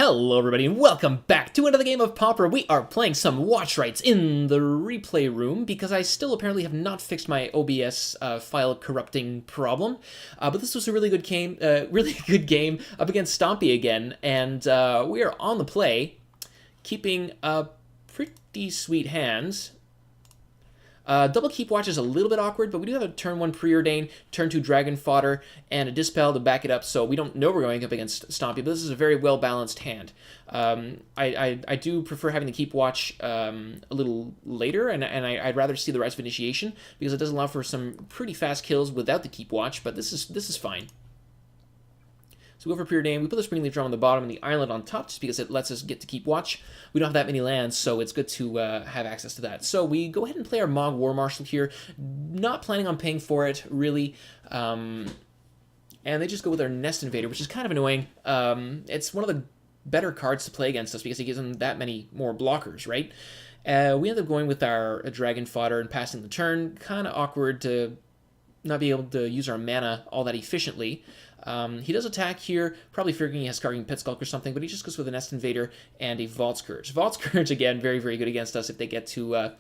Hello everybody and welcome back to another game of Pauper. We are playing some watch rites in the replay room because I still apparently have not fixed my OBS file corrupting problem. But this was a really good game, up against Stompy again, and we are on the play, keeping pretty sweet hands. Double keep watch is a little bit awkward, but we do have a turn 1 preordain, turn 2 dragon fodder, and a dispel to back it up, so we don't know we're going up against Stompy, but this is a very well-balanced hand. I do prefer having the keep watch a little later, and I'd rather see the Rites of Initiation, because it does allow for some pretty fast kills without the keep watch, but this is fine. So we go for preordain. We put the springleaf drum on the bottom and the island on top just because it lets us get to keep watch. We don't have that many lands, so it's good to have access to that. So we go ahead and play our Mog War Marshal here, not planning on paying for it, really. And they just go with our Nest Invader, which is kind of annoying. It's one of the better cards to play against us because it gives them that many more blockers, right? We end up going with our Dragon Fodder and passing the turn. Kind of awkward to not be able to use our mana all that efficiently. He does attack here, probably figuring he has Scarring Pit Skulk or something, but he just goes with a Nest Invader and a Vault Scourge. Vault Scourge, again, very, very good against us if they get to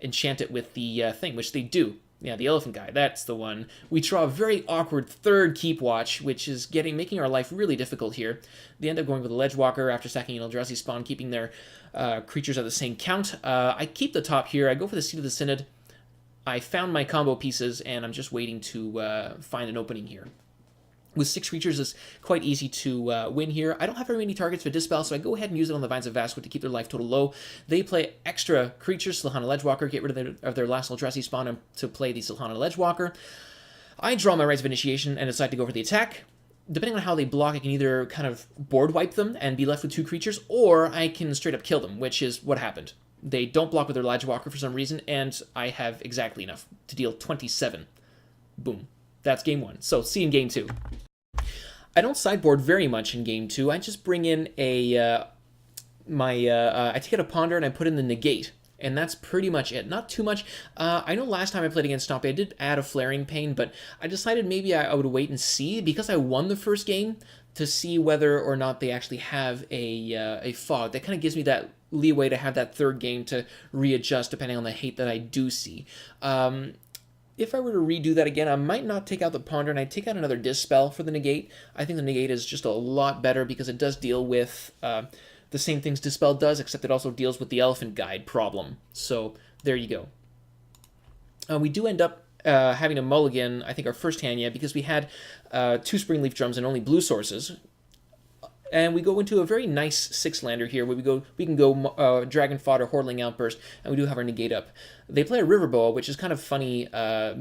enchant it with the thing, which they do. Yeah, the elephant guy, that's the one. We draw a very awkward third Keep Watch, which is making our life really difficult here. They end up going with a Ledgewalker after sacking an Eldrazi spawn, keeping their creatures at the same count. I keep the top here. I go for the Seat of the Synod. I found my combo pieces, and I'm just waiting to find an opening here. With 6 creatures, it's quite easy to win here. I don't have very many targets for Dispel, so I go ahead and use it on the Vines of Vasquez to keep their life total low. They play extra creatures, Silhana Ledgewalker, get rid of their last Eldrazi spawn to play the Silhana Ledgewalker. I draw my Rites of Initiation and decide to go for the attack. Depending on how they block, I can either kind of board wipe them and be left with 2 creatures, or I can straight up kill them, which is what happened. They don't block with their Ledgewalker for some reason, and I have exactly enough to deal 27. Boom. That's game 1. So, see you in game 2. I don't sideboard very much in game 2. I just bring in a I take out a Ponder and I put in the Negate, and that's pretty much it. Not too much. I know last time I played against Stompy, I did add a Flaring Pain, but I decided maybe I would wait and see, because I won the first game, to see whether or not they actually have a Fog. That kind of gives me that leeway to have that third game to readjust depending on the hate that I do see. If I were to redo that again, I might not take out the Ponder, and I'd take out another Dispel for the Negate. I think the Negate is just a lot better because it does deal with the same things Dispel does, except it also deals with the Elephant Guide problem. So there you go. We do end up having a mulligan, I think our first hand, yeah, because we had 2 Springleaf Drums and only blue sources. And we go into a very nice 6-lander here, where we can go Dragon Fodder, Hordeling Outburst, and we do have our Negate up. They play a Riverboa, which is kind of funny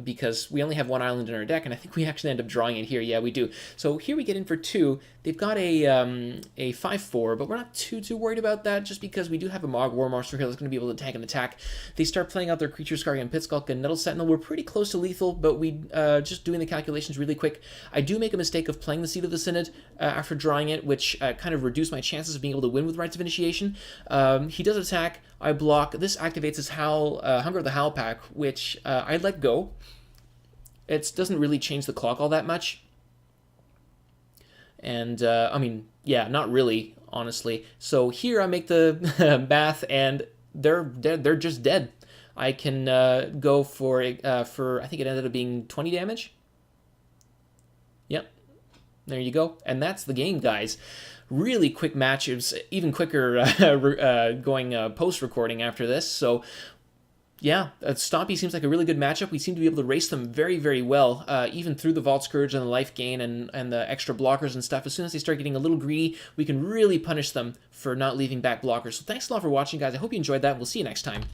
because we only have 1 island in our deck, and I think we actually end up drawing it here. Yeah, we do. So here we get in for 2. They've got a 5/4, but we're not too worried about that, just because we do have a Mog War Marshal here that's going to be able to tank and attack. They start playing out their creatures, Scarring Pit Skulk and Nettle Sentinel. We're pretty close to lethal, but we just doing the calculations really quick. I do make a mistake of playing the Seat of the Synod after drawing it, which kind of reduced my chances of being able to win with Rites of Initiation. He does attack. I block. This activates his Hunger of the Howl Pack, which I let go. It doesn't really change the clock all that much. And, I mean, yeah, not really, honestly. So here I make the bath, and they're just dead. I can go for I think it ended up being 20 damage. Yep. There you go. And that's the game, guys. Really quick match. It was even quicker going post-recording after this. So, yeah, Stompy seems like a really good matchup. We seem to be able to race them very, very well, even through the Vault Scourge and the life gain and the extra blockers and stuff. As soon as they start getting a little greedy, we can really punish them for not leaving back blockers. So thanks a lot for watching, guys. I hope you enjoyed that. We'll see you next time.